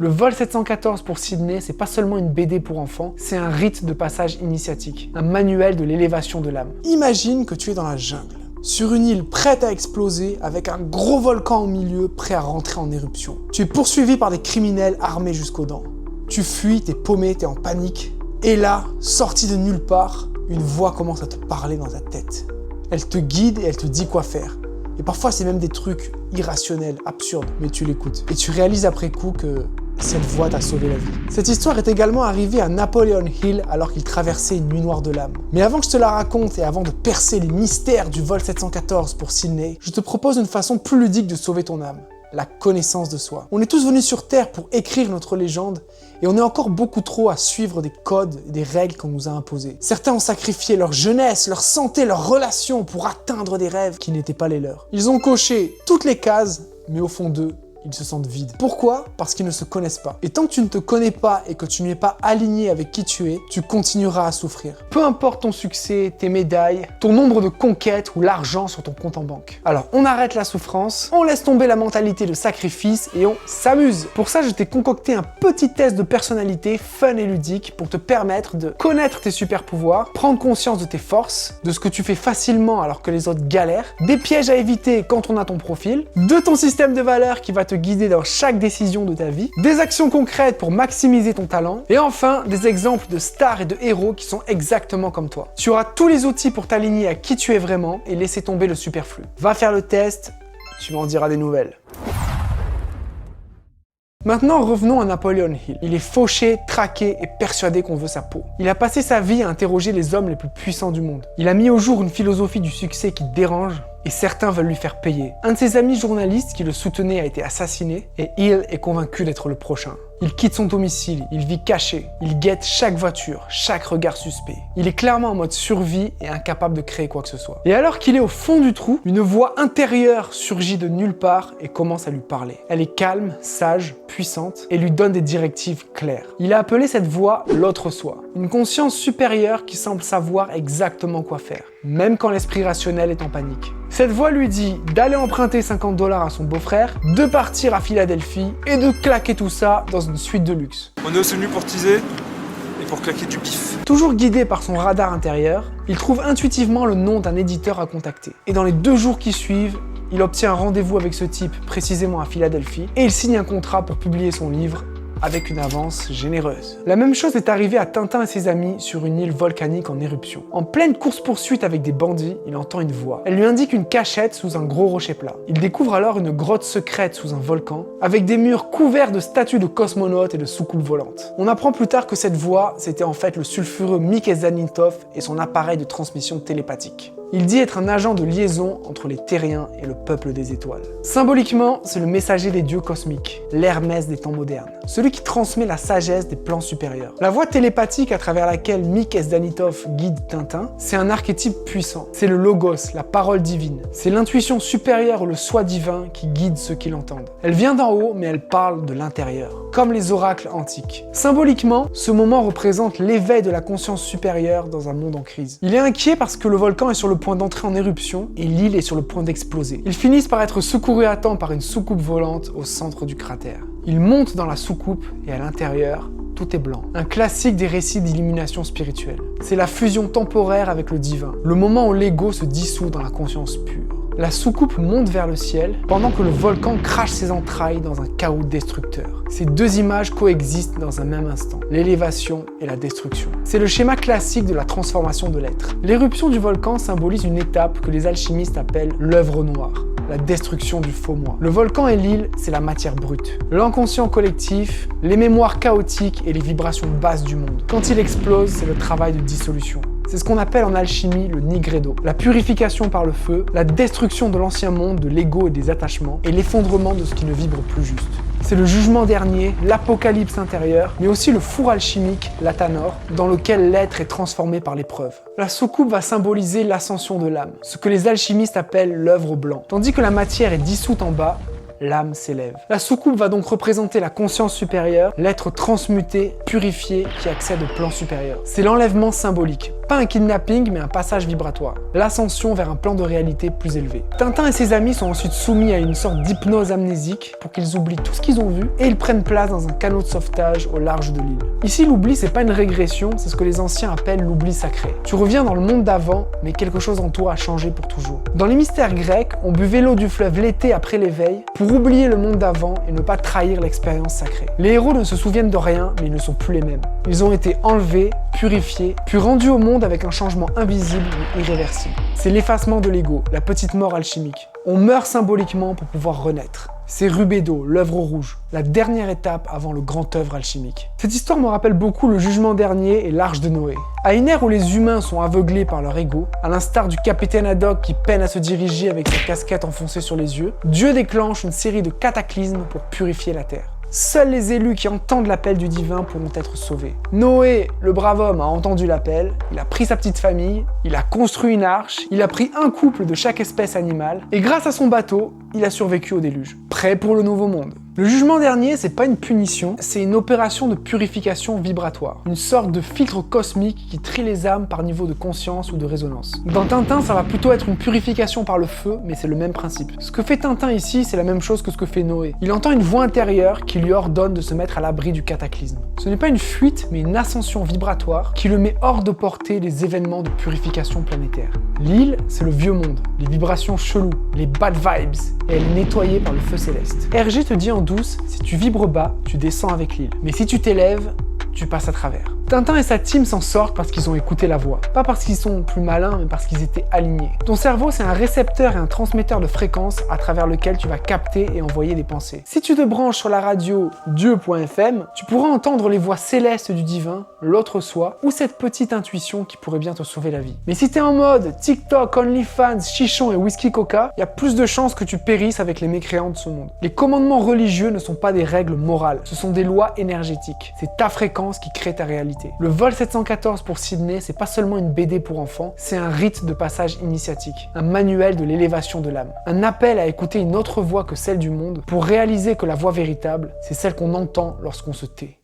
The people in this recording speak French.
Le vol 714 pour Sydney, c'est pas seulement une BD pour enfants, c'est un rite de passage initiatique, un manuel de l'élévation de l'âme. Imagine que tu es dans la jungle, sur une île prête à exploser, avec un gros volcan au milieu, prêt à rentrer en éruption. Tu es poursuivi par des criminels armés jusqu'aux dents. Tu fuis, t'es paumé, t'es en panique. Et là, sorti de nulle part, une voix commence à te parler dans ta tête. Elle te guide et elle te dit quoi faire. Et parfois, c'est même des trucs irrationnels, absurdes, mais tu l'écoutes. Et tu réalises après coup que cette voix t'a sauvé la vie. Cette histoire est également arrivée à Napoleon Hill alors qu'il traversait une nuit noire de l'âme. Mais avant que je te la raconte et avant de percer les mystères du vol 714 pour Sydney, je te propose une façon plus ludique de sauver ton âme. La connaissance de soi. On est tous venus sur Terre pour écrire notre légende et on est encore beaucoup trop à suivre des codes et des règles qu'on nous a imposées. Certains ont sacrifié leur jeunesse, leur santé, leurs relations pour atteindre des rêves qui n'étaient pas les leurs. Ils ont coché toutes les cases, mais au fond d'eux, ils se sentent vides. Pourquoi? Parce qu'ils ne se connaissent pas. Et tant que tu ne te connais pas et que tu n'es pas aligné avec qui tu es, tu continueras à souffrir. Peu importe ton succès, tes médailles, ton nombre de conquêtes ou l'argent sur ton compte en banque. Alors on arrête la souffrance, on laisse tomber la mentalité de sacrifice et on s'amuse. Pour ça, je t'ai concocté un petit test de personnalité fun et ludique pour te permettre de connaître tes super pouvoirs, prendre conscience de tes forces, de ce que tu fais facilement alors que les autres galèrent, des pièges à éviter quand on a ton profil, de ton système de valeurs qui va te guider dans chaque décision de ta vie, des actions concrètes pour maximiser ton talent, et enfin des exemples de stars et de héros qui sont exactement comme toi. Tu auras tous les outils pour t'aligner à qui tu es vraiment et laisser tomber le superflu. Va faire le test, tu m'en diras des nouvelles. Maintenant, revenons à Napoleon Hill. Il est fauché, traqué et persuadé qu'on veut sa peau. Il a passé sa vie à interroger les hommes les plus puissants du monde. Il a mis au jour une philosophie du succès qui dérange, et certains veulent lui faire payer. Un de ses amis journalistes qui le soutenait a été assassiné, et Hill est convaincu d'être le prochain. Il quitte son domicile, il vit caché, il guette chaque voiture, chaque regard suspect. Il est clairement en mode survie et incapable de créer quoi que ce soit. Et alors qu'il est au fond du trou, une voix intérieure surgit de nulle part et commence à lui parler. Elle est calme, sage, puissante et lui donne des directives claires. Il a appelé cette voix l'autre soi, une conscience supérieure qui semble savoir exactement quoi faire, même quand l'esprit rationnel est en panique. Cette voix lui dit d'aller emprunter 50 $ à son beau-frère, de partir à Philadelphie et de claquer tout ça dans une suite de luxe. On est aussi venu pour teaser et pour claquer du pif. Toujours guidé par son radar intérieur, il trouve intuitivement le nom d'un éditeur à contacter. Et dans les 2 jours qui suivent, il obtient un rendez-vous avec ce type, précisément à Philadelphie, et il signe un contrat pour publier son livre avec une avance généreuse. La même chose est arrivée à Tintin et ses amis sur une île volcanique en éruption. En pleine course-poursuite avec des bandits, il entend une voix. Elle lui indique une cachette sous un gros rocher plat. Il découvre alors une grotte secrète sous un volcan, avec des murs couverts de statues de cosmonautes et de soucoupes volantes. On apprend plus tard que cette voix, c'était en fait le sulfureux Mick Zanitov et son appareil de transmission télépathique. Il dit être un agent de liaison entre les terriens et le peuple des étoiles. Symboliquement, c'est le messager des dieux cosmiques, l'Hermès des temps modernes, celui qui transmet la sagesse des plans supérieurs. La voix télépathique à travers laquelle Mick Zanitov guide Tintin, c'est un archétype puissant. C'est le logos, la parole divine. C'est l'intuition supérieure ou le soi divin qui guide ceux qui l'entendent. Elle vient d'en haut, mais elle parle de l'intérieur, comme les oracles antiques. Symboliquement, ce moment représente l'éveil de la conscience supérieure dans un monde en crise. Il est inquiet parce que le volcan est sur le point d'entrer en éruption et l'île est sur le point d'exploser. Ils finissent par être secourus à temps par une soucoupe volante au centre du cratère. Ils montent dans la soucoupe et à l'intérieur, tout est blanc. Un classique des récits d'illumination spirituelle. C'est la fusion temporaire avec le divin, le moment où l'ego se dissout dans la conscience pure. La soucoupe monte vers le ciel pendant que le volcan crache ses entrailles dans un chaos destructeur. Ces 2 images coexistent dans un même instant, l'élévation et la destruction. C'est le schéma classique de la transformation de l'être. L'éruption du volcan symbolise une étape que les alchimistes appellent l'œuvre noire, la destruction du faux moi. Le volcan et l'île, c'est la matière brute. L'inconscient collectif, les mémoires chaotiques et les vibrations basses du monde. Quand il explose, c'est le travail de dissolution. C'est ce qu'on appelle en alchimie le nigredo, la purification par le feu, la destruction de l'ancien monde, de l'ego et des attachements, et l'effondrement de ce qui ne vibre plus juste. C'est le jugement dernier, l'apocalypse intérieur, mais aussi le four alchimique, l'Athanor, dans lequel l'être est transformé par l'épreuve. La soucoupe va symboliser l'ascension de l'âme, ce que les alchimistes appellent l'œuvre au blanc. Tandis que la matière est dissoute en bas, l'âme s'élève. La soucoupe va donc représenter la conscience supérieure, l'être transmuté, purifié, qui accède au plan supérieur. C'est l'enlèvement symbolique. Pas un kidnapping, mais un passage vibratoire. L'ascension vers un plan de réalité plus élevé. Tintin et ses amis sont ensuite soumis à une sorte d'hypnose amnésique pour qu'ils oublient tout ce qu'ils ont vu et ils prennent place dans un canot de sauvetage au large de l'île. Ici, l'oubli, c'est pas une régression, c'est ce que les anciens appellent l'oubli sacré. Tu reviens dans le monde d'avant, mais quelque chose en toi a changé pour toujours. Dans les mystères grecs, on buvait l'eau du fleuve l'été après l'éveil pour oublier le monde d'avant et ne pas trahir l'expérience sacrée. Les héros ne se souviennent de rien, mais ils ne sont plus les mêmes. Ils ont été enlevés, purifiés, puis rendus au monde avec un changement invisible mais irréversible. C'est l'effacement de l'ego, la petite mort alchimique. On meurt symboliquement pour pouvoir renaître. C'est Rubédo, l'œuvre rouge, la dernière étape avant le grand œuvre alchimique. Cette histoire me rappelle beaucoup le jugement dernier et l'arche de Noé. À une ère où les humains sont aveuglés par leur ego, à l'instar du capitaine Haddock qui peine à se diriger avec sa casquette enfoncée sur les yeux, Dieu déclenche une série de cataclysmes pour purifier la terre. Seuls les élus qui entendent l'appel du divin pourront être sauvés. Noé, le brave homme, a entendu l'appel, il a pris sa petite famille, il a construit une arche, il a pris un couple de chaque espèce animale, et grâce à son bateau, il a survécu au déluge. Prêt pour le nouveau monde. Le jugement dernier, c'est pas une punition, c'est une opération de purification vibratoire. Une sorte de filtre cosmique qui trie les âmes par niveau de conscience ou de résonance. Dans Tintin, ça va plutôt être une purification par le feu, mais c'est le même principe. Ce que fait Tintin ici, c'est la même chose que ce que fait Noé. Il entend une voix intérieure qui lui ordonne de se mettre à l'abri du cataclysme. Ce n'est pas une fuite, mais une ascension vibratoire qui le met hors de portée des événements de purification planétaire. L'île, c'est le vieux monde, les vibrations cheloues, les bad vibes, et elle est nettoyée par le feu céleste. Hergé te dit en douce, si tu vibres bas, tu descends avec l'île. Mais si tu t'élèves, tu passes à travers. Tintin et sa team s'en sortent parce qu'ils ont écouté la voix. Pas parce qu'ils sont plus malins, mais parce qu'ils étaient alignés. Ton cerveau, c'est un récepteur et un transmetteur de fréquences à travers lequel tu vas capter et envoyer des pensées. Si tu te branches sur la radio Dieu.fm, tu pourras entendre les voix célestes du divin, l'autre soi, ou cette petite intuition qui pourrait bien te sauver la vie. Mais si t'es en mode TikTok, OnlyFans, chichon et whisky coca, il y a plus de chances que tu périsses avec les mécréants de ce monde. Les commandements religieux ne sont pas des règles morales, ce sont des lois énergétiques. C'est ta fréquence qui crée ta réalité. Le vol 714 pour Sydney, c'est pas seulement une BD pour enfants, c'est un rite de passage initiatique, un manuel de l'élévation de l'âme, un appel à écouter une autre voix que celle du monde pour réaliser que la voix véritable, c'est celle qu'on entend lorsqu'on se tait.